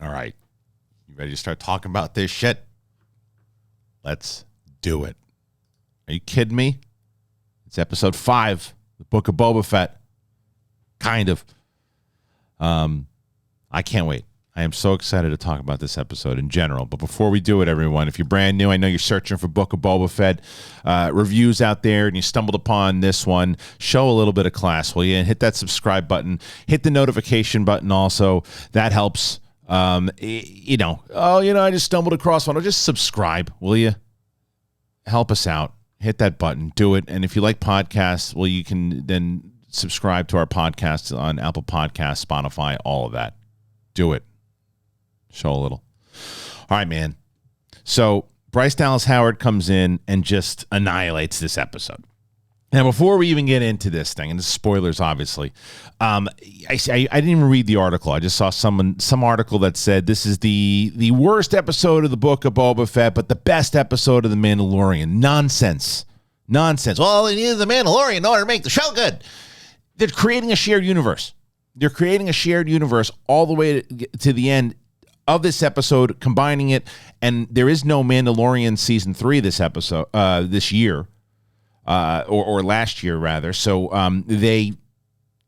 All right. You ready to start talking about this shit? Let's do it. Are you kidding me? It's episode 5, the Book of Boba Fett. Kind of. I can't wait. I am so excited to talk about this episode in general. But before we do it, everyone, if you're brand new, I know you're searching for Book of Boba Fett reviews out there, and you stumbled upon this one, show a little bit of class, will you? And hit that subscribe button. Hit the notification button also. That helps. I just stumbled across one. Just subscribe, will you? Help us out. Hit that button. Do it. And if you like podcasts, well, you can then subscribe to our podcasts on Apple Podcasts, Spotify, all of that. Do it. Show a little. All right, man. So Bryce Dallas Howard comes in and just annihilates this episode. Now, before we even get into this thing, and the spoilers, obviously, I didn't even read the article. I just saw some article that said this is the worst episode of the Book of Boba Fett, but the best episode of The Mandalorian. Nonsense. Well, they needed The Mandalorian in order to make the show good. They're creating a shared universe. They're creating a shared universe all the way to the end of this episode, combining it, and there is no Mandalorian season 3 this year, or last year rather. So they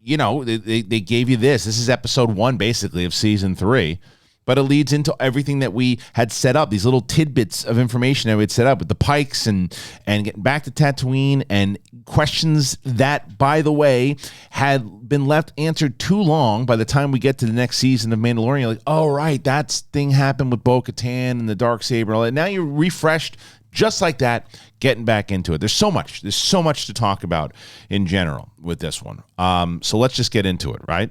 gave you this. This is episode 1 basically of season 3, but it leads into everything that we had set up. These little tidbits of information that we had set up with the Pikes and getting back to Tatooine, and questions that, by the way, had been left answered too long. By the time we get to the next season of Mandalorian, like, oh, right, that thing happened with Bo-Katan and the Darksaber and all that. Now you're refreshed just like that, getting back into it. There's so much to talk about in general with this one. So let's just get into it, right?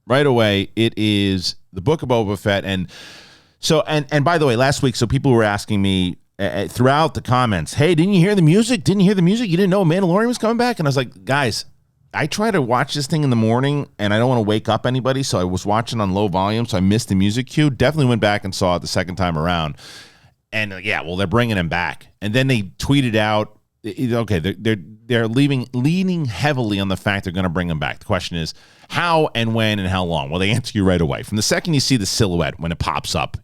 Right away, it is the Book of Boba Fett. And by the way, last week, so people were asking me throughout the comments, hey, didn't you hear the music? You didn't know Mandalorian was coming back? And I was like, guys, I try to watch this thing in the morning, and I don't want to wake up anybody, so I was watching on low volume, so I missed the music cue. Definitely went back and saw it the second time around. And yeah, well, they're bringing him back. And then they tweeted out, okay, they're leaning heavily on the fact they're going to bring him back. The question is how and when and how long. Well, they answer you right away. From the second you see the silhouette when it pops up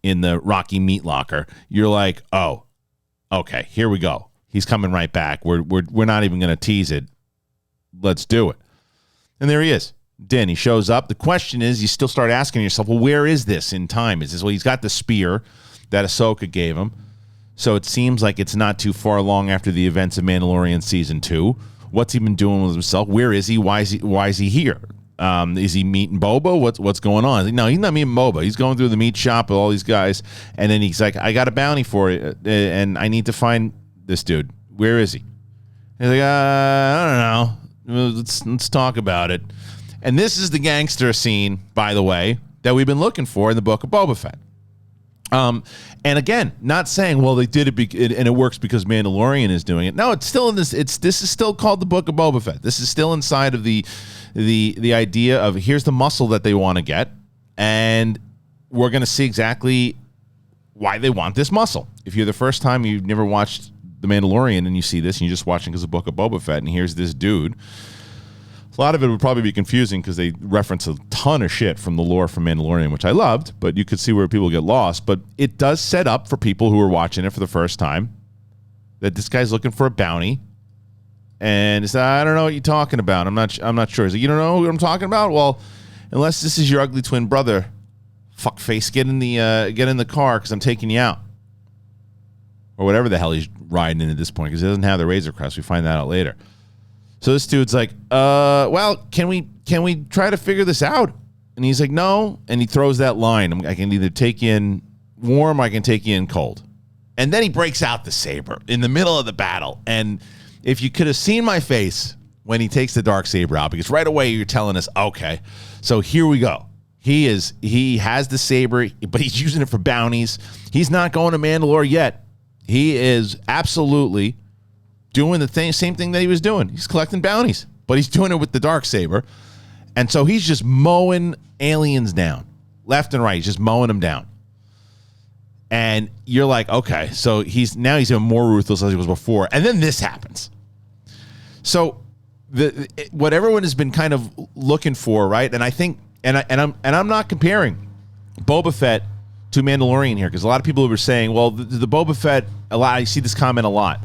in the Rocky meat locker, you're like, oh, okay, here we go. He's coming right back. We're not even going to tease it. Let's do it. And there he is. Din, he shows up. The question is, you still start asking yourself, well, where is this in time? Is this, well, he's got the spear that Ahsoka gave him. So it seems like it's not too far along after the events of Mandalorian season 2. What's he been doing with himself? Where is he? Why is he here? Is he meeting Boba? What's going on? No, he's not meeting Boba. He's going through the meat shop with all these guys, and then he's like, I got a bounty for it, and I need to find this dude. Where is he? He's like, I don't know. Let's talk about it. And this is the gangster scene, by the way, that we've been looking for in the Book of Boba Fett. And again, not saying, well, they did it and it works because Mandalorian is doing it. No, it's still in this. This is still called the Book of Boba Fett. This is still inside of the idea of here's the muscle that they want to get, and we're going to see exactly why they want this muscle. If you're the first time you've never watched The Mandalorian and you see this and you're just watching because of the Book of Boba Fett, and here's this dude. A lot of it would probably be confusing because they reference a ton of shit from the lore from Mandalorian, which I loved, but you could see where people get lost. But it does set up for people who are watching it for the first time that this guy's looking for a bounty, and it's, I don't know what you're talking about. I'm not sure. Is it, you don't know what I'm talking about? Well, unless this is your ugly twin brother, fuckface, get in the car because I'm taking you out, or whatever the hell he's riding in at this point, because he doesn't have the Razor Crest. We find that out later. So this dude's like, well, can we try to figure this out? And he's like, no. And he throws that line. I can either take you in warm or I can take you in cold. And then he breaks out the saber in the middle of the battle. And if you could have seen my face when he takes the Darksaber out, because right away you're telling us, okay, so here we go. He has the saber, but he's using it for bounties. He's not going to Mandalore yet. He is absolutely doing the same thing that he was doing. He's collecting bounties, but he's doing it with the Darksaber. And so he's just mowing aliens down left and right. He's just mowing them down. And you're like, okay, so he's even more ruthless as he was before. And then this happens. So what everyone has been kind of looking for, right? And I think, and I'm not comparing Boba Fett to Mandalorian here, because a lot of people were saying, well, the Boba Fett, I see this comment a lot.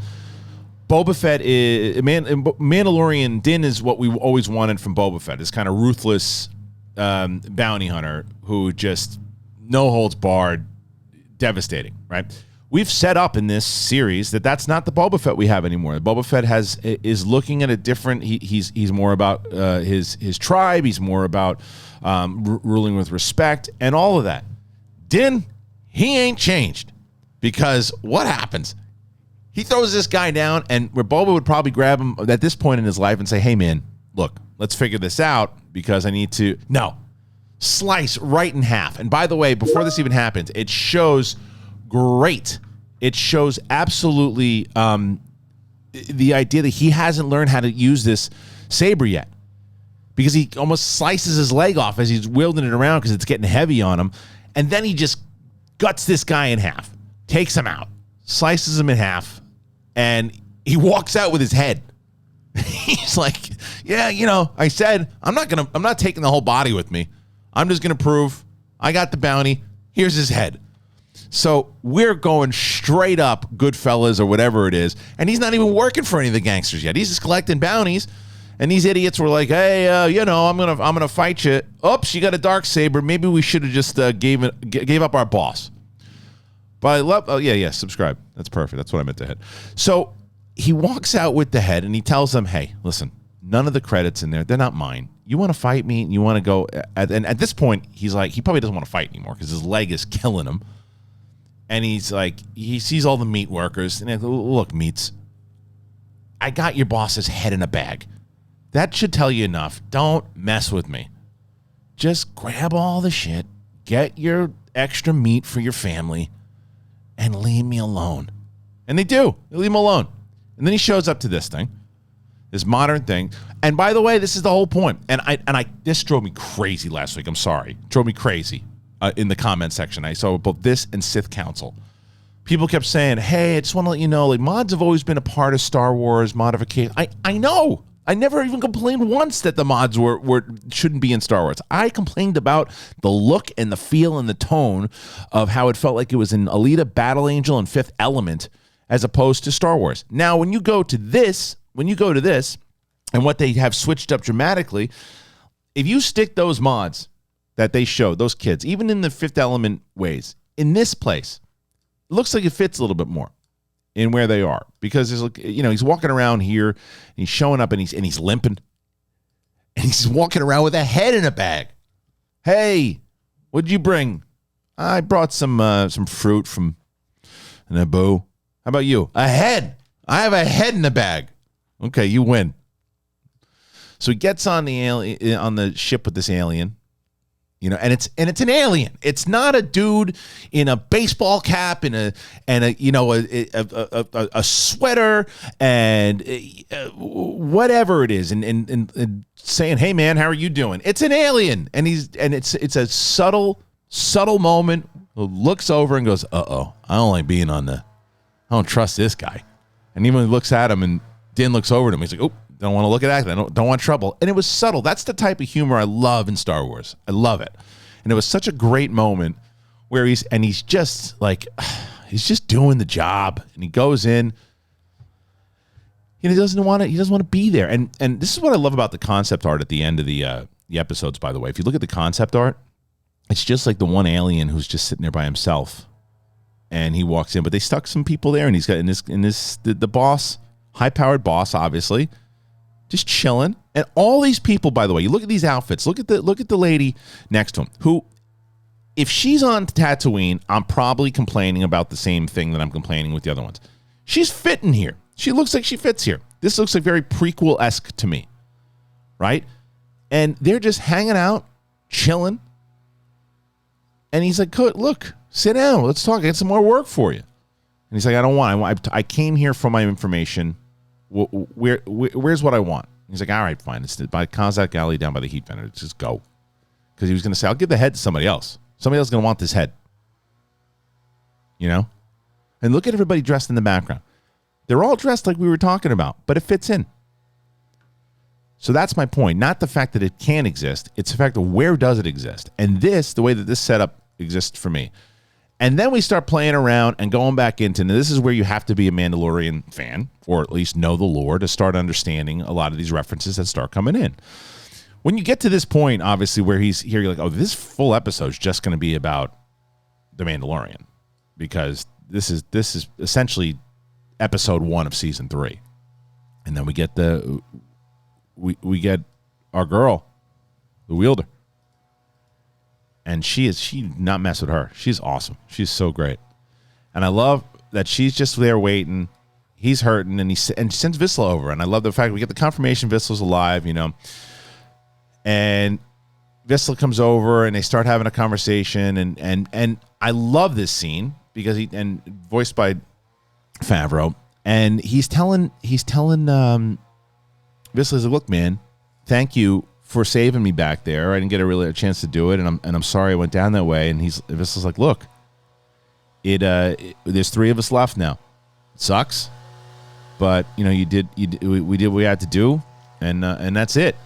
Boba Fett is Mandalorian. Din is what we always wanted from Boba Fett. This kind of ruthless bounty hunter who just no holds barred, devastating. Right? We've set up in this series that that's not the Boba Fett we have anymore. Boba Fett is looking at a different. He's more about his tribe. He's more about ruling with respect and all of that. Din, he ain't changed, because what happens? He throws this guy down, and where Boba would probably grab him at this point in his life and say, hey, man, look, let's figure this out because I need to. No. Slice right in half. And by the way, before this even happens, it shows great. It shows absolutely the idea that he hasn't learned how to use this saber yet, because he almost slices his leg off as he's wielding it around because it's getting heavy on him. And then he just guts this guy in half, takes him out, slices him in half, and he walks out with his head. He's like, yeah, you know, I said, I'm not taking the whole body with me. I'm just going to prove I got the bounty. Here's his head. So we're going straight up Goodfellas or whatever it is. And he's not even working for any of the gangsters yet. He's just collecting bounties. And these idiots were like, hey, you know, I'm gonna fight you. Oops, you got a Darksaber. Maybe we should have just gave up our boss. But I love, oh, yeah, subscribe. That's perfect. That's what I meant to hit. So he walks out with the head, and he tells them, hey, listen, none of the credits in there, they're not mine. You want to fight me? You want to go? And at this point, he's like, he probably doesn't want to fight anymore because his leg is killing him. And he's like, he sees all the meat workers. And he's like, look, meats, I got your boss's head in a bag. That should tell you enough. Don't mess with me. Just grab all the shit, get your extra meat for your family, and leave me alone. And they do. They leave him alone. And then he shows up to this thing, this modern thing. And by the way, this is the whole point. And this drove me crazy last week. I'm sorry. It drove me crazy in the comment section. I saw both this and Sith Council. People kept saying, hey, I just want to let you know, like, mods have always been a part of Star Wars modification. I know. I never even complained once that the mods shouldn't be in Star Wars. I complained about the look and the feel and the tone of how it felt like it was in Alita, Battle Angel, and Fifth Element, as opposed to Star Wars. Now, when you go to this, and what they have switched up dramatically, if you stick those mods that they showed, those kids, even in the Fifth Element ways, in this place, it looks like it fits a little bit more in where they are, because there's, you know, he's walking around here, and he's showing up, and he's limping, and he's walking around with a head in a bag. Hey, what'd you bring? I brought some fruit from Naboo. How about you? A head. I have a head in a bag. Okay, you win. So he gets on the ship with this alien. You know, and it's an alien. It's not a dude in a baseball cap and a you know a sweater and whatever it is, and saying, "Hey man, how are you doing?" It's an alien, and it's a subtle moment. Looks over and goes, "Uh-oh, I don't like being on I don't trust this guy." And even when he looks at him, and Din looks over at him, he's like, "Oh, don't want to look at that. I don't want trouble." And it was subtle. That's the type of humor I love in Star Wars. I love it. And it was such a great moment where he's just like, he's just doing the job. And he goes in, and he doesn't want to be there. And this is what I love about the concept art at the end of the episodes, by the way. If you look at the concept art, it's just like the one alien who's just sitting there by himself. And he walks in, but they stuck some people there, and he's got the boss, high-powered boss, obviously, just chilling. And all these people, by the way, you look at these outfits. Look at the lady next to him, who, if she's on Tatooine, I'm probably complaining about the same thing that I'm complaining with the other ones. She's fitting here. She looks like she fits here. This looks like very prequel-esque to me, right? And they're just hanging out, chilling. And he's like, look, sit down. Let's talk. I got some more work for you. And he's like, I came here for my information. Where's what I want? He's like, all right, fine. It's by Kazakh Alley down by the heat vendor. Just go. Because he was going to say, I'll give the head to somebody else. Somebody else is going to want this head. You know? And look at everybody dressed in the background. They're all dressed like we were talking about, but it fits in. So that's my point. Not the fact that it can exist. It's the fact of where does it exist. And this, the way that this setup exist for me. And then we start playing around and going back into, and this is where you have to be a Mandalorian fan, or at least know the lore, to start understanding a lot of these references that start coming in. When you get to this point, obviously, where he's here, you're like, oh, this full episode is just going to be about the Mandalorian, because this is essentially episode 1 of season 3. And then we get we get our girl, the wielder. And she not mess with her. She's awesome. She's so great. And I love that she's just there waiting. He's hurting, and and sends Vizsla over. And I love the fact we get the confirmation Vizsla's alive, And Vizsla comes over, and they start having a conversation. And I love this scene because voiced by Favreau. And he's telling Vizsla, look, man, thank you for saving me back there. I didn't get a chance to do it, and I'm sorry I went down that way. And Vizsla's like, look, there's 3 of us left now. It sucks, but we did what we had to do, and that's it.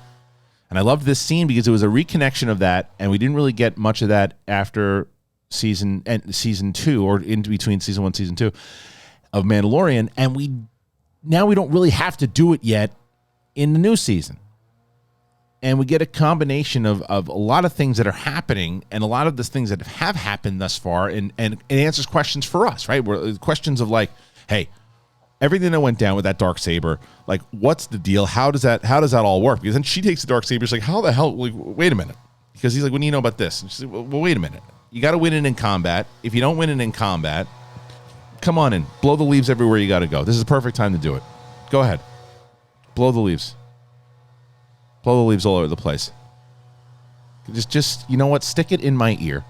And I loved this scene because it was a reconnection of that, and we didn't really get much of that after season 2, or in between season 1 and season 2 of Mandalorian, and we don't really have to do it yet in the new season. And we get a combination of a lot of things that are happening, and a lot of the things that have happened thus far, and it answers questions for us, right? Questions of like, hey, everything that went down with that Darksaber, like, what's the deal? How does that all work? Because then she takes the Darksaber, she's like, how the hell? Like, wait a minute. Because he's like, what do you know about this? And she's like, well, wait a minute. You got to win it in combat. If you don't win it in combat, come on in. Blow the leaves everywhere you got to go. This is the perfect time to do it. Go ahead. Blow the leaves. Blow the leaves all over the place. Just you know what? Stick it in my ear.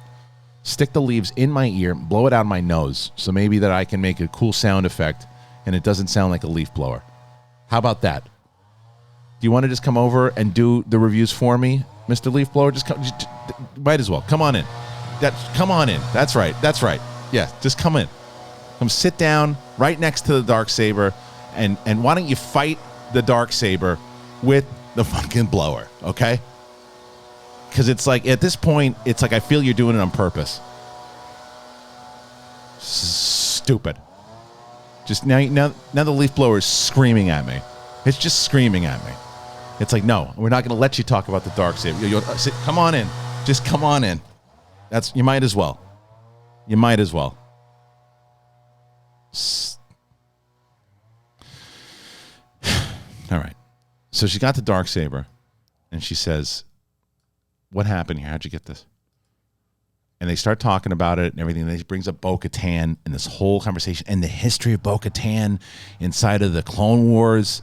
Stick the leaves in my ear. Blow it out my nose. So maybe that I can make a cool sound effect and it doesn't sound like a leaf blower. How about that? Do you want to just come over and do the reviews for me, Mr. Leaf Blower? Might as well. Come on in. Come on in. That's right. Yeah, just come in. Come sit down right next to the Darksaber, and why don't you fight the Darksaber with the fucking blower, okay? Because it's like, at this point, it's like I feel you're doing it on purpose. Stupid. Just now the leaf blower is screaming at me. It's just screaming at me. It's like, no, we're not going to let you talk about the Darksaber. Come on in. Just come on in. You might as well. All right. So she got the Darksaber, and she says, what happened here? How'd you get this? And they start talking about it and everything. And they brings up Bo-Katan and this whole conversation and the history of Bo-Katan inside of the Clone Wars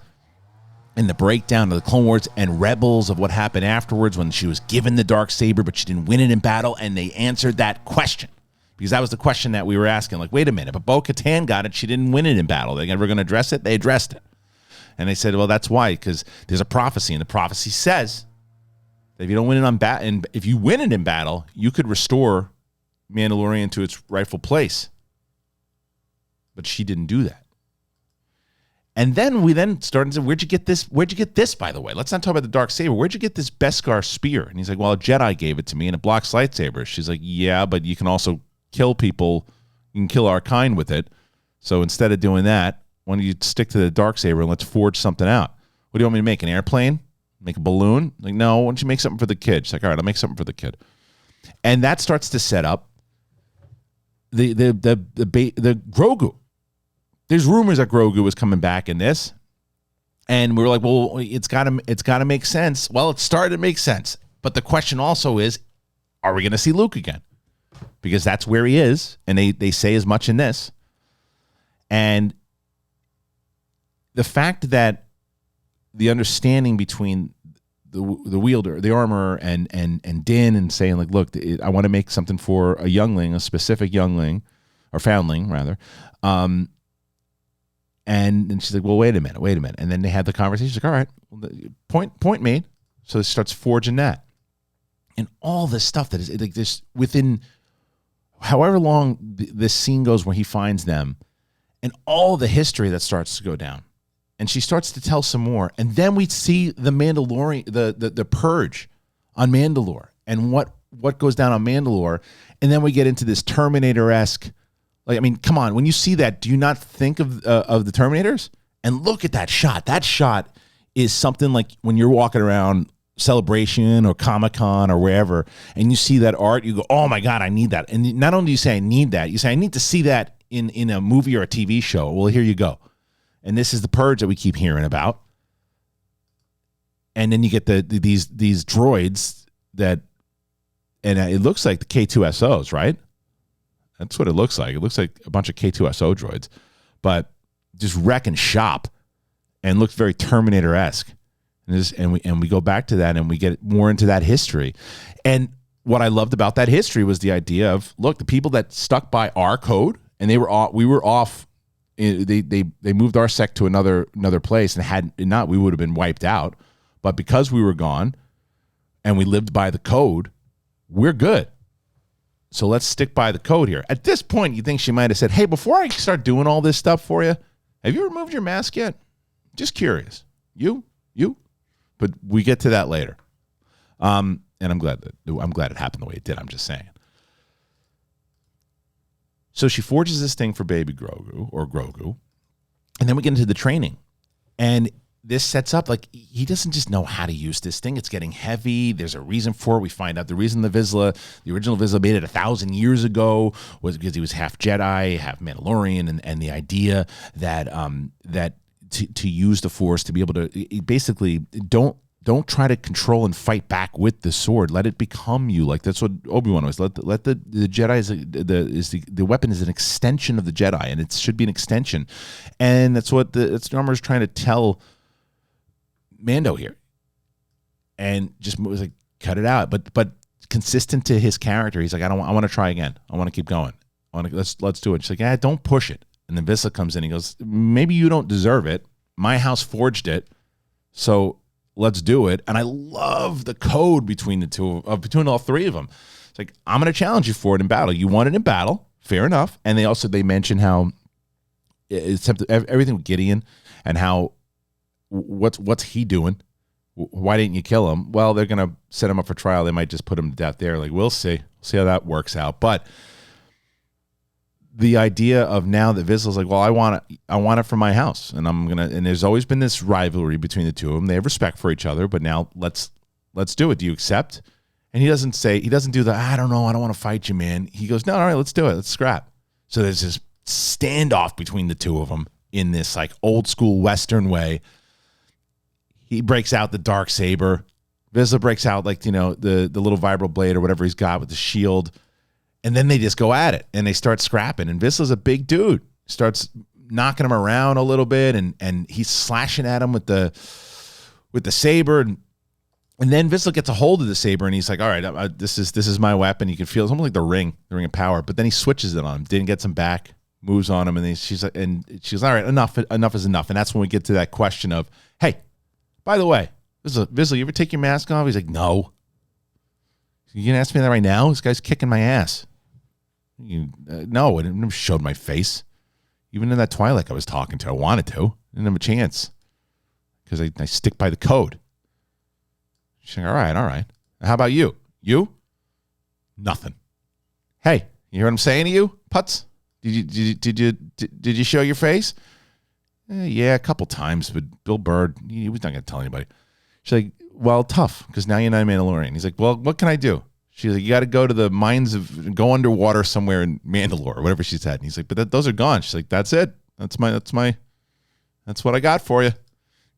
and the breakdown of the Clone Wars and Rebels, of what happened afterwards when she was given the Darksaber, but she didn't win it in battle. And they answered that question, because that was the question that we were asking. Like, wait a minute, but Bo-Katan got it. She didn't win it in battle. They ever going to address it? They addressed it. And they said, well, that's why, because there's a prophecy, and the prophecy says that if you don't win it and if you win it in battle, you could restore Mandalorian to its rightful place. But she didn't do that. And then we started to say, where'd you get this? By the way, let's not talk about the Darksaber. Where'd you get this Beskar spear? And he's like, well, a Jedi gave it to me, and it blocks lightsabers. She's like, yeah, but you can also kill people. You can kill our kind with it. So instead of doing that, why don't you stick to the Darksaber and let's forge something out? What do you want me to make? An airplane? Make a balloon? Like, no, why don't you make something for the kid? She's like, all right, I'll make something for the kid. And that starts to set up the Grogu. There's rumors that Grogu was coming back in this. And we were like, well, it's gotta make sense. Well, it started to make sense. But the question also is, are we going to see Luke again? Because that's where he is. And they say as much in this. And the fact that the understanding between the wielder, the armorer, and Din, and saying like, look, I want to make something for a youngling, a specific youngling, or foundling rather. And she's like, well, wait a minute. And then they had the conversation. She's like, all right, point made. So it starts forging that. And all this stuff that is like this within however long this scene goes where he finds them, and all the history that starts to go down. And she starts to tell some more. And then we see the Mandalorian, the purge on Mandalore, and what what goes down on Mandalore, and then we get into this Terminator-esque. Like, I mean, come on, when you see that, do you not think of the Terminators? And look at that shot. That shot is something like when you're walking around Celebration or Comic-Con or wherever, and you see that art, you go, oh my God, I need that. And not only do you say I need that, you say I need to see that in a movie or a TV show. Well, here you go. And this is the Purge that we keep hearing about. And then you get these droids that, and it looks like the K2SOs, right? That's what it looks like. It looks like a bunch of K2SO droids, but just wreck and shop, and looks very Terminator-esque. And we go back to that, and we get more into that history. And what I loved about that history was the idea of, look, the people that stuck by our code, and we were off. They moved our sect to another place, and had not, we would have been wiped out. But because we were gone, and we lived by the code, we're good. So let's stick by the code here. At this point, you think she might have said, hey, before I start doing all this stuff for you, have you removed your mask yet? Just curious. You? But we get to that later. And I'm glad it happened the way it did. I'm just saying. So she forges this thing for baby Grogu. And then we get into the training. And this sets up, like, he doesn't just know how to use this thing. It's getting heavy. There's a reason for it. We find out the reason the original Vizsla made it 1,000 years ago was because he was half Jedi, half Mandalorian, and the idea that to use the Force, to be able to basically don't try to control and fight back with the sword. Let it become you. Like, that's what Obi-Wan was. Let the Jedi the weapon is an extension of the Jedi, and it should be an extension. And that's what Armor's trying to tell Mando here, and just was like, cut it out. But consistent to his character, he's like, I want to try again. I want to keep going. Let's do it. She's like, don't push it. And then Vizsla comes in. He goes, maybe you don't deserve it. My house forged it, so let's do it. And I love the code between between all three of them. It's like, I'm going to challenge you for it in battle. You want it in battle, fair enough. And they mention how it's everything with Gideon and how what's he doing? Why didn't you kill him? Well, they're going to set him up for trial. They might just put him to death there. Like, we'll see how that works out. But the idea of now that Vizsla's like, well, I want it for my house, and and there's always been this rivalry between the two of them. They have respect for each other, but now let's do it. Do you accept? And he doesn't do the, I don't know, I don't want to fight you, man. He goes, no, all right, let's do it. Let's scrap. So there's this standoff between the two of them in this like old school Western way. He breaks out the Darksaber. Vizsla breaks out, like, the little vibro blade or whatever he's got with the shield. And then they just go at it, and they start scrapping. And Vizsla's a big dude. Starts knocking him around a little bit, and he's slashing at him with the saber. And then Vizsla gets a hold of the saber, and he's like, all right, this is my weapon. You can feel it's almost like the ring of power. But then he switches it on him. Then gets him back, moves on him, and she's like, all right, enough is enough. And that's when we get to that question of, hey, by the way, Vizsla, you ever take your mask off? He's like, no. You gonna ask me that right now? This guy's kicking my ass. No, I never showed my face. Even in that Twi'lek I was talking to, I wanted to. I didn't have a chance because I stick by the code. She's like, all right. How about you? You? Nothing. Hey, you hear what I'm saying to you, Putz? Did you show your face? Yeah, a couple times, but Bill Burr, he was not going to tell anybody. She's like, well, tough, because now you're not a Mandalorian. He's like, well, what can I do? She's like, you got to go to the mines go underwater somewhere in Mandalore, or whatever she said. And he's like, but those are gone. She's like, that's it. That's what I got for you.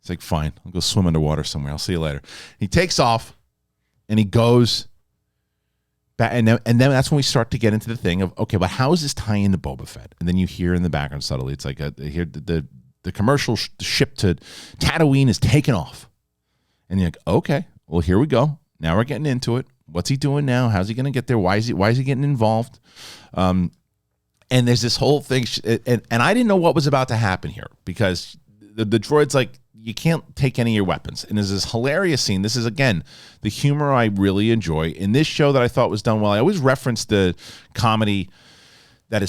He's like, fine, I'll go swim underwater somewhere. I'll see you later. He takes off, and he goes back, and then that's when we start to get into the thing of, okay, but how does this tie into Boba Fett? And then you hear in the background subtly, it's like here the commercial ship to Tatooine is taken off. And you're like, okay, well, here we go. Now we're getting into it. What's he doing now? How's he going to get there? Why is he getting involved? And there's this whole thing, and I didn't know what was about to happen here, because the droid's like, you can't take any of your weapons. And there's this hilarious scene. This is, again, the humor I really enjoy in this show that I thought was done well. I always reference the comedy that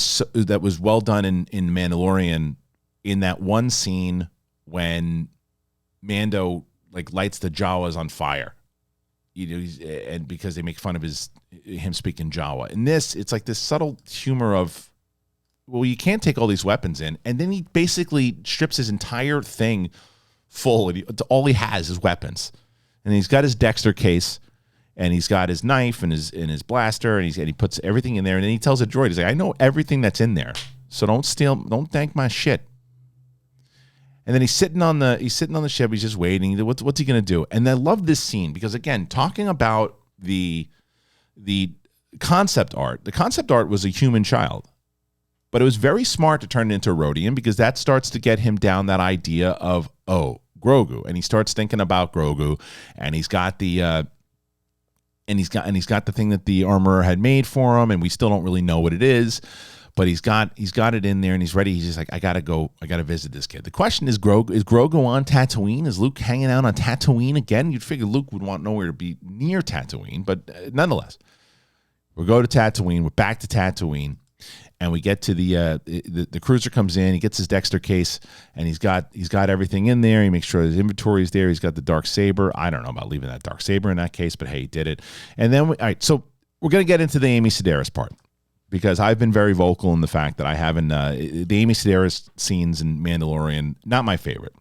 was well done in Mandalorian, in that one scene when Mando like lights the Jawas on fire, and because they make fun of him speaking Jawa. In this, it's like this subtle humor of, well, you can't take all these weapons in, and then he basically strips his entire thing full, and all he has is weapons, and he's got his Dexter case, and he's got his knife and his blaster, and he puts everything in there, and then he tells the droid, he's like, I know everything that's in there, so don't tank my shit. And then he's sitting on the ship. He's just waiting. What's he gonna do? And I love this scene because, again, talking about the concept art. The concept art was a human child, but it was very smart to turn it into a Rodian because that starts to get him down that idea of Grogu, and he starts thinking about Grogu, and he's got the the thing that the armorer had made for him, and we still don't really know what it is. But he's got it in there, and he's ready. He's just like, I gotta visit this kid. The question is, Grogu on Tatooine? Is Luke hanging out on Tatooine again? You'd figure Luke would want nowhere to be near Tatooine, but nonetheless, we go to Tatooine. We're back to Tatooine, and we get to the cruiser comes in. He gets his Dexter case, and he's got everything in there. He makes sure his inventory is there. He's got the Darksaber. I don't know about leaving that Darksaber in that case, but hey, he did it. And then all right, so we're gonna get into the Amy Sedaris part, because I've been very vocal in the fact that I haven't, the Amy Sedaris scenes in Mandalorian, not my favorite.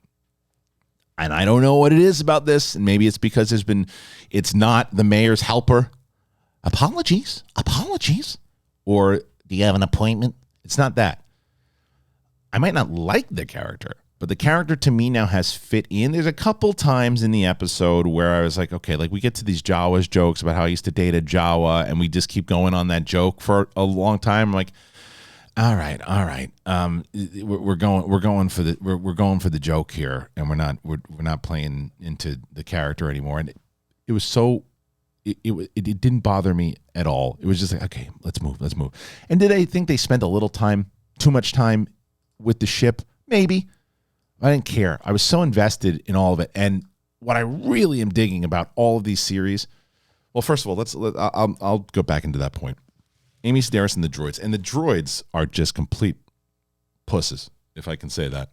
And I don't know what it is about this, and maybe it's because it's not the mayor's helper. Apologies. Or do you have an appointment? It's not that. I might not like the character, but the character to me now has fit in. There's a couple times in the episode where I was like, okay, like we get to these Jawas jokes about how I used to date a Jawa, and we just keep going on that joke for a long time. I'm like, all right. We're going for the joke here, and we're not playing into the character anymore. And it was so it didn't bother me at all. It was just like, okay, let's move. And did I think they spent too much time with the ship? Maybe. I didn't care. I was so invested in all of it. And what I really am digging about all of these series, well, first of all, I'll go back into that point. Amy Sedaris and the droids. And the droids are just complete pusses, if I can say that.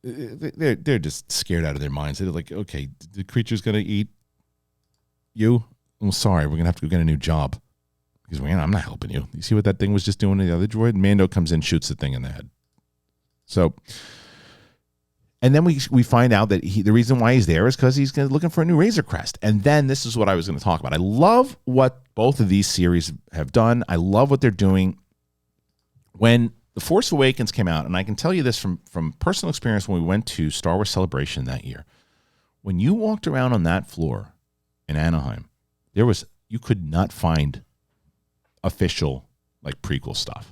They're just scared out of their minds. They're like, okay, the creature's going to eat you? I'm sorry, we're going to have to go get a new job. Because I'm not helping you. You see what that thing was just doing to the other droid? Mando comes in, shoots the thing in the head. So... And then we find out that the reason why he's there is because he's looking for a new Razor Crest. And then this is what I was going to talk about. I love what both of these series have done. I love what they're doing. When The Force Awakens came out, and I can tell you this from personal experience when we went to Star Wars Celebration that year. When you walked around on that floor in Anaheim, you could not find official like prequel stuff.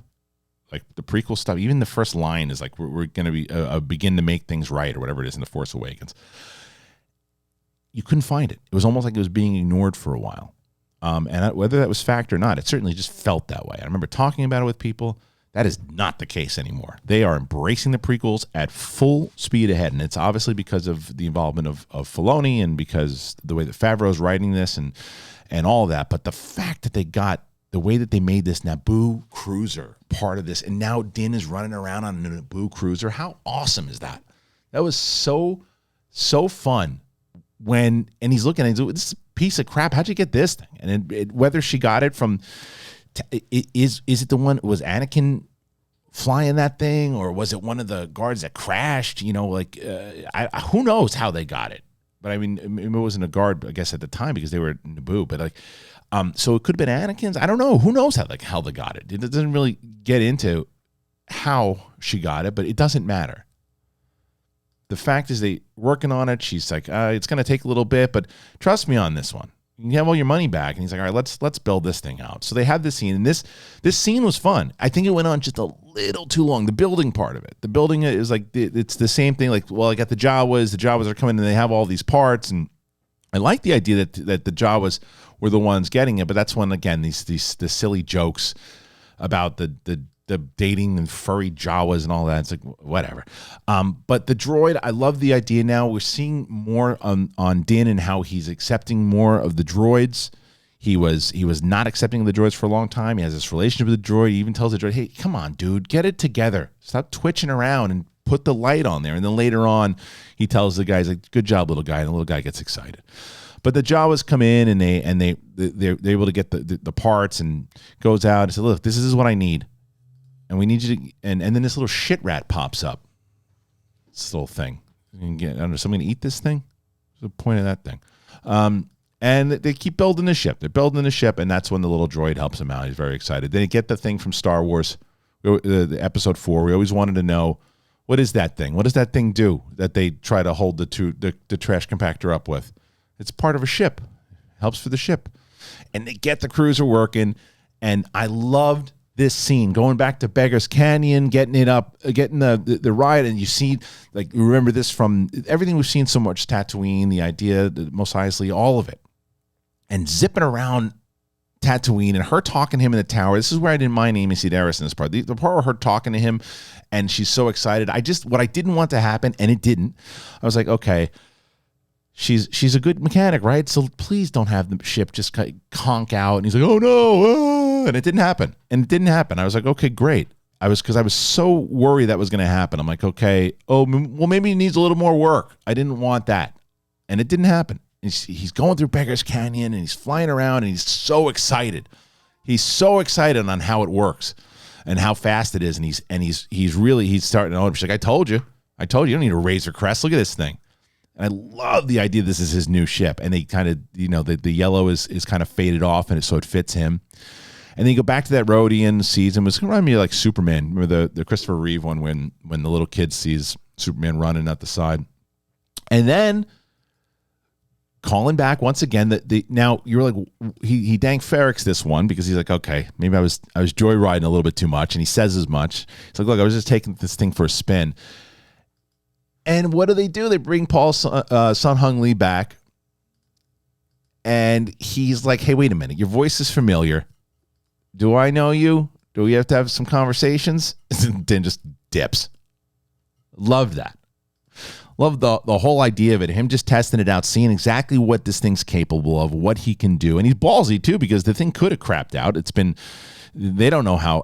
Like the prequel stuff, even the first line is like, we're going to be begin to make things right, or whatever it is in The Force Awakens. You couldn't find it. It was almost like it was being ignored for a while. And whether that was fact or not, it certainly just felt that way. I remember talking about it with people. That is not the case anymore. They are embracing the prequels at full speed ahead. And it's obviously because of the involvement of Filoni, and because the way that Favreau's writing this and all of that. But the fact that they got the way that they made this Naboo cruiser part of this, and now Din is running around on a Naboo cruiser. How awesome is that? That was so fun. And he's looking at this piece of crap. How'd you get this thing? And whether she got it from, is it the one, was Anakin flying that thing, or was it one of the guards that crashed? You know, like who knows how they got it? But I mean, it wasn't a guard, I guess, at the time, because they were at Naboo. But like, so it could have been Anakin's. I don't know. Who knows how they got it? It doesn't really get into how she got it, but it doesn't matter. The fact is, they working on it. She's like, it's going to take a little bit, but trust me on this one. You can have all your money back. And he's like, all right, let's build this thing out. So they have this scene, and this scene was fun. I think it went on just a little too long. The building part of it. The building is like, it's the same thing. Like, well, I got the Jawas. The Jawas are coming, and they have all these parts, and I like the idea that the Jawas were the ones getting it, but that's when, again, the silly jokes about the dating and furry Jawas and all that. It's like, whatever. But the droid, I love the idea now. We're seeing more on Din and how he's accepting more of the droids. He was not accepting the droids for a long time. He has this relationship with the droid. He even tells the droid, hey, come on, dude, get it together. Stop twitching around and put the light on there. And then later on, he tells the guy, he's like, good job, little guy. And the little guy gets excited. But the Jawas come in and they're able to get the parts, and goes out and says, look, this is what I need. And we need you to, and then this little shit rat pops up. This little thing. You can get, I don't know, somebody to eat this thing? What's the point of that thing? And they keep building the ship. They're building the ship, and that's when the little droid helps him out. He's very excited. They get the thing from Star Wars, the episode 4. We always wanted to know, what is that thing? What does that thing do that they try to hold the trash compactor up with? It's part of a ship. Helps for the ship. And they get the cruiser working, and I loved this scene, going back to Beggar's Canyon, getting it up, getting the ride, and you see, like, remember this from everything we've seen so much, Tatooine, the idea, the Mos Eisley, all of it. And zipping around Tatooine and her talking to him in the tower. This is where I didn't mind Amy Sedaris in this part. The part where her talking to him and she's so excited. What I didn't want to happen, and it didn't, I was like, okay, she's a good mechanic, right? So please don't have the ship just conk out. And he's like, oh no, and it didn't happen. I was like, okay, great. Because I was so worried that was going to happen. I'm like, okay, well, maybe he needs a little more work. I didn't want that. And it didn't happen. He's going through Beggar's Canyon, and he's flying around, and he's so excited. He's so excited on how it works and how fast it is. And he's starting to notice. She's like, I told you, you don't need a Razor Crest. Look at this thing. And I love the idea this is his new ship. And they kind of, the yellow is kind of faded off, and so it fits him. And then you go back to that Rodian season. It was going to remind me of like Superman. Remember the Christopher Reeve one when the little kid sees Superman running at the side. And then calling back once again now you're like, he Dank Ferricks this one, because he's like, okay, maybe I was joyriding a little bit too much, and he says as much. It's like, look, I was just taking this thing for a spin. And what do? They bring Paul Sun Hung Lee back, and he's like, hey, wait a minute, your voice is familiar. Do I know you? Do we have to have some conversations? And then just dips. Love that. Love the whole idea of it, him just testing it out, seeing exactly what this thing's capable of, what he can do. And he's ballsy, too, because the thing could have crapped out. They don't know how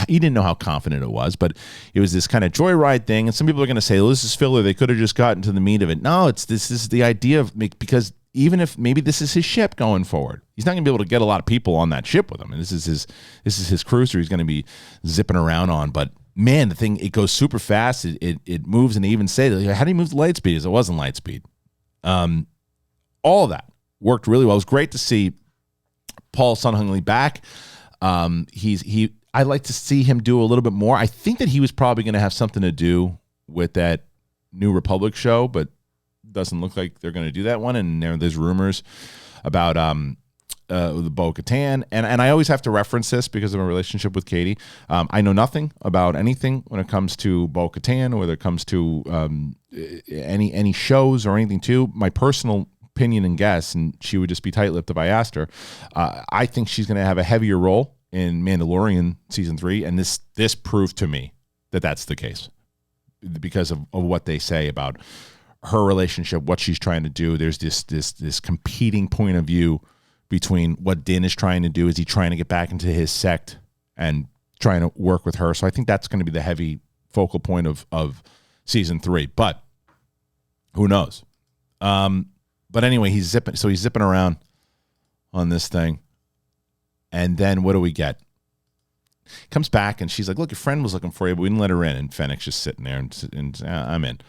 he didn't know how confident it was, but it was this kind of joyride thing. And some people are going to say, well, this is filler. They could have just gotten to the meat of it. No, this is the idea of, because even if maybe this is his ship going forward, he's not going to be able to get a lot of people on that ship with him. And this is his cruiser he's going to be zipping around on. But man, the thing, it goes super fast. It moves, and they even say, how do you move the light speed? It wasn't light speed. All of that worked really well. It was great to see Paul Sun Hung Lee back. I'd like to see him do a little bit more. I think that he was probably going to have something to do with that New Republic show, but doesn't look like they're going to do that one. And there's rumors about the Bo-Katan, and I always have to reference this because of my relationship with Katie. I know nothing about anything when it comes to Bo-Katan, or whether it comes to any shows or anything too. My personal opinion and guess, and she would just be tight-lipped if I asked her. I think she's going to have a heavier role in Mandalorian season 3, and this proved to me that that's the case because of what they say about her relationship, what she's trying to do. There's this competing point of view between what Din is trying to do. Is he trying to get back into his sect and trying to work with her? So I think that's going to be the heavy focal point of season 3. But who knows? But anyway, he's zipping around on this thing. And then what do we get? Comes back, and she's like, look, your friend was looking for you, but we didn't let her in. And Fennec's just sitting there, and I'm in.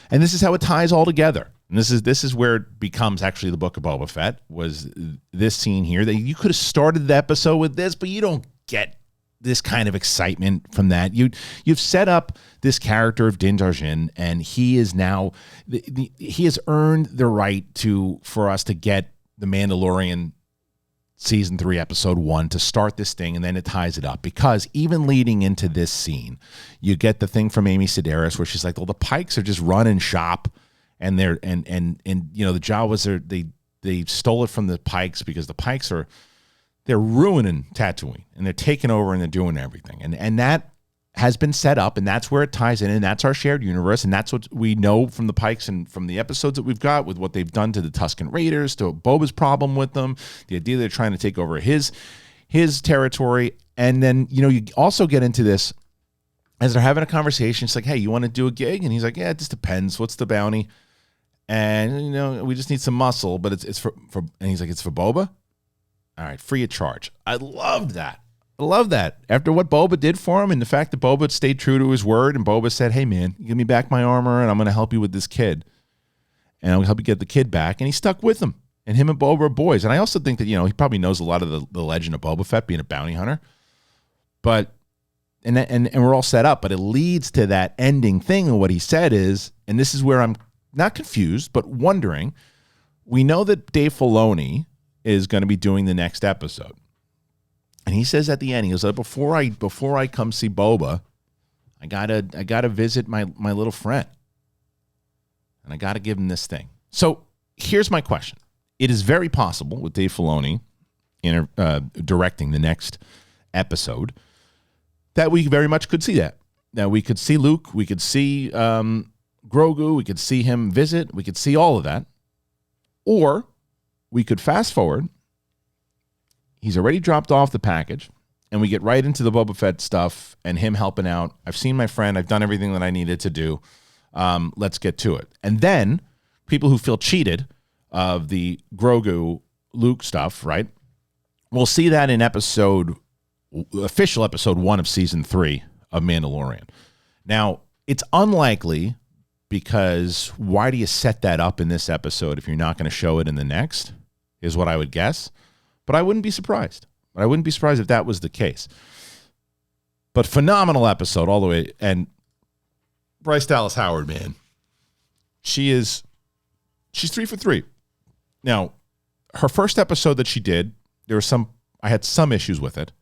And this is how it ties all together. And this is where it becomes actually the Book of Boba Fett, was this scene here. That you could have started the episode with this, but you don't get this kind of excitement from that. You've set up this character of Din Djarin, and he is now he has earned the right for us to get the Mandalorian season 3 episode 1 to start this thing, and then it ties it up, because even leading into this scene, you get the thing from Amy Sedaris where she's like, well, the Pikes are just running shop, and they're and the Jawas they stole it from the Pikes, because the Pikes they're ruining Tatooine, and they're taking over, and they're doing everything, and that has been set up, and that's where it ties in, and that's our shared universe, and that's what we know from the Pikes and from the episodes that we've got, with what they've done to the Tusken Raiders, to Boba's problem with them, the idea they're trying to take over his territory. And then you also get into this as they're having a conversation. It's like, hey, you want to do a gig? And he's like, yeah, it just depends. What's the bounty? And, we just need some muscle, but it's for and he's like, it's for Boba? All right, free of charge. I love that. I love that. After what Boba did for him and the fact that Boba stayed true to his word and Boba said, hey, man, give me back my armor and I'm going to help you with this kid. And I'll help you get the kid back. And he stuck with him. And him and Boba are boys. And I also think that, he probably knows a lot of the legend of Boba Fett being a bounty hunter. But, and we're all set up. But it leads to that ending thing. And what he said is, and this is where I'm not confused, but wondering, we know that Dave Filoni is going to be doing the next episode. And he says at the end, he goes, before I come see Boba, I gotta visit my little friend. And I gotta give him this thing. So here's my question. It is very possible with Dave Filoni directing the next episode that we very much could see that. Now we could see Luke, we could see Grogu, we could see him visit, we could see all of that. Or we could fast forward. He's already dropped off the package, and we get right into the Boba Fett stuff and him helping out. I've seen my friend. I've done everything that I needed to do. Let's get to it. And then people who feel cheated of the Grogu Luke stuff, right? We'll see that in official episode 1 of season 3 of Mandalorian. Now, it's unlikely because why do you set that up in this episode if you're not going to show it in the next, is what I would guess. But I wouldn't be surprised. I wouldn't be surprised if that was the case. But phenomenal episode all the way. And Bryce Dallas Howard, man, she's 3 for 3. Now, her first episode that she did, I had some issues with it,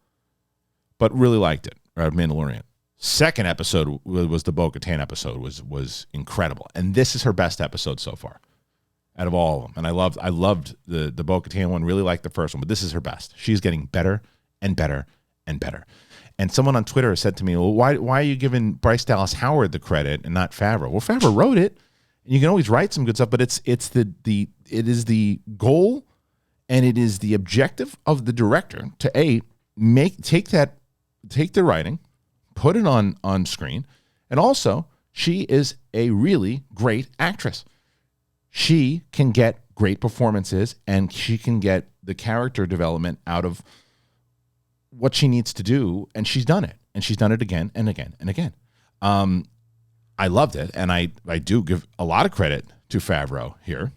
but really liked it. Mandalorian. Second episode was the Bo-Katan episode, was incredible. And this is her best episode so far out of all of them. And I loved the Bo-Katan one, really liked the first one, but this is her best. She's getting better and better and better. And someone on Twitter said to me, well, why are you giving Bryce Dallas Howard the credit and not Favreau? Well, Favreau wrote it, and you can always write some good stuff, but it is the goal and it is the objective of the director to take the writing, put it on screen, and also she is a really great actress. She can get great performances and she can get the character development out of what she needs to do, and she's done it. And she's done it again and again and again. I loved it, and I do give a lot of credit to Favreau here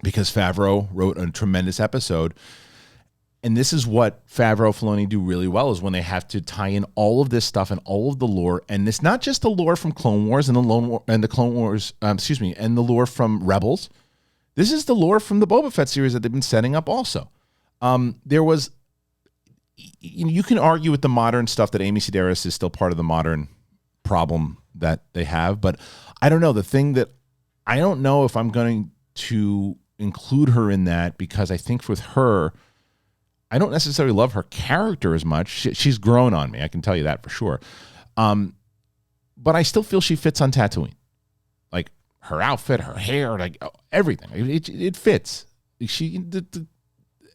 because Favreau wrote a tremendous episode. And this is what Favreau Filoni do really well, is when they have to tie in all of this stuff and all of the lore. And it's not just the lore from Clone Wars and the Clone Wars, and the lore from Rebels. This is the lore from the Boba Fett series that they've been setting up also. You can argue with the modern stuff that Amy Sedaris is still part of the modern problem that they have, but I don't know. The thing that I don't know if I'm going to include her in that, because I think with her, I don't necessarily love her character as much. She's grown on me. I can tell you that for sure. But I still feel she fits on Tatooine. Like her outfit, her hair, like everything. It fits.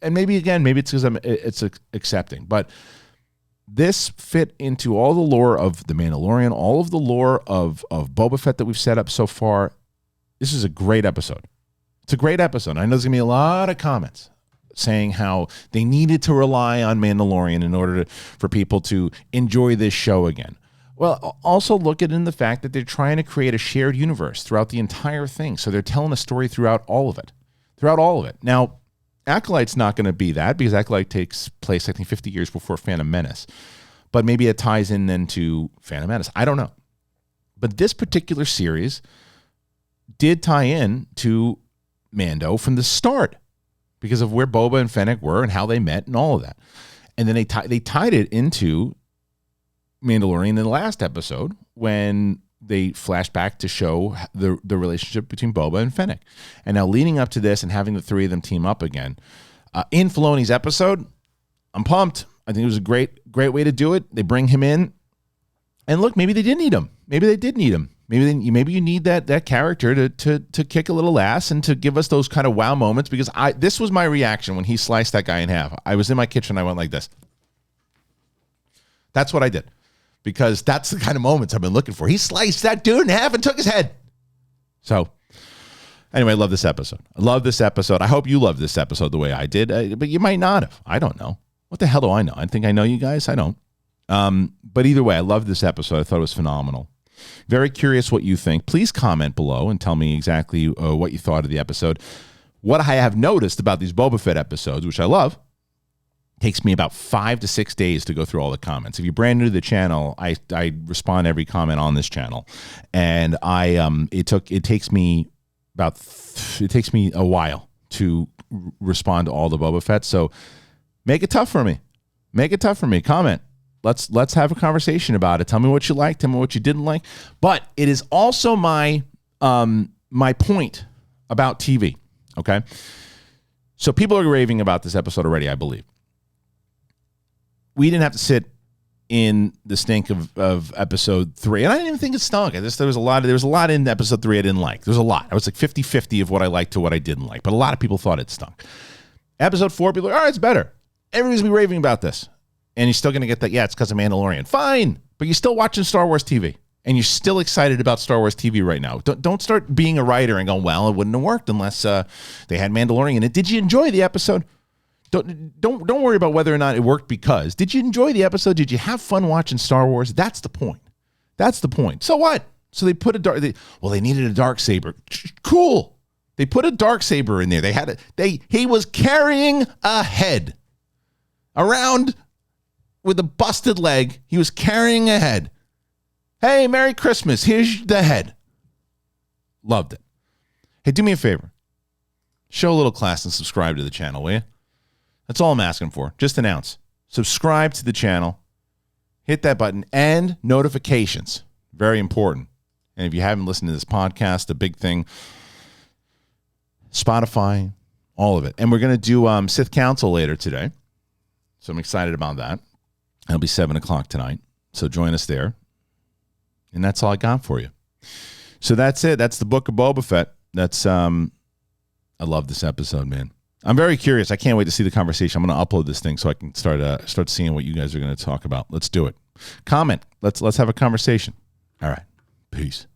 And maybe it's because it's accepting. But this fit into all the lore of The Mandalorian, all of the lore of Boba Fett that we've set up so far. This is a great episode. It's a great episode. I know there's going to be a lot of comments saying how they needed to rely on Mandalorian in order for people to enjoy this show again. Well, also look at it in the fact that they're trying to create a shared universe throughout the entire thing. So they're telling a story throughout all of it. Now, Acolyte's not going to be that, because Acolyte takes place, I think, 50 years before Phantom Menace. But maybe it ties in then to Phantom Menace. I don't know. But this particular series did tie in to Mando from the start, because of where Boba and Fennec were and how they met and all of that. And then they tied it into Mandalorian in the last episode when they flashed back to show the relationship between Boba and Fennec. And now leading up to this and having the three of them team up again. In Filoni's episode, I'm pumped. I think it was a great way to do it. They bring him in. And look, maybe they did need him. Maybe they did need him. Maybe you need that character to kick a little ass and to give us those kind of wow moments, because this was my reaction when he sliced that guy in half. I was in my kitchen. I went like this. That's what I did, because that's the kind of moments I've been looking for. He sliced that dude in half and took his head. So Anyway, I love this episode. I love this episode. I hope you love this episode the way I did, but you might not have. I don't know. What the hell do I know? I think I know you guys. I don't. But either way, I love this episode. I thought it was phenomenal. Very curious what you think. Please comment below and tell me exactly what you thought of the episode. What I have noticed about these Boba Fett episodes, which I love, takes me about 5 to 6 days to go through all the comments. If you're brand new to the channel, I respond to every comment on this channel, and it takes me a while to respond to all the Boba Fett. So make it tough for me. Make it tough for me. Comment. Let's have a conversation about it. Tell me what you liked. Tell me what you didn't like. But it is also my point about TV. Okay. So people are raving about this episode already, I believe. We didn't have to sit in the stink of episode 3. And I didn't even think it stunk. There was a lot in episode 3 I didn't like. There's a lot. I was like 50-50 of what I liked to what I didn't like. But a lot of people thought it stunk. Episode 4, people are like, all right, it's better. Everybody's going to be raving about this. And you're still going to get that, yeah, it's because of Mandalorian. Fine. But you're still watching Star Wars TV. And you're still excited about Star Wars TV right now. Don't start being a writer and going, well, it wouldn't have worked unless they had Mandalorian in it. Did you enjoy the episode? Don't worry about whether or not it worked because. Did you enjoy the episode? Did you have fun watching Star Wars? That's the point. That's the point. So what? So they put they needed a Darksaber. Cool. They put a Darksaber in there. He was carrying a head around with a busted leg. He was carrying a head. Hey, Merry Christmas. Here's the head. Loved it. Hey, do me a favor. Show a little class and subscribe to the channel, will you? That's all I'm asking for. Just announce. Subscribe to the channel. Hit that button. And notifications. Very important. And if you haven't listened to this podcast, a big thing, Spotify, all of it. And we're going to do Sith Council later today. So I'm excited about that. It'll be 7 o'clock tonight. So join us there. And that's all I got for you. So that's it. That's the Book of Boba Fett. That's I love this episode, man. I'm very curious. I can't wait to see the conversation. I'm going to upload this thing so I can start seeing what you guys are going to talk about. Let's do it. Comment. Let's have a conversation. All right. Peace.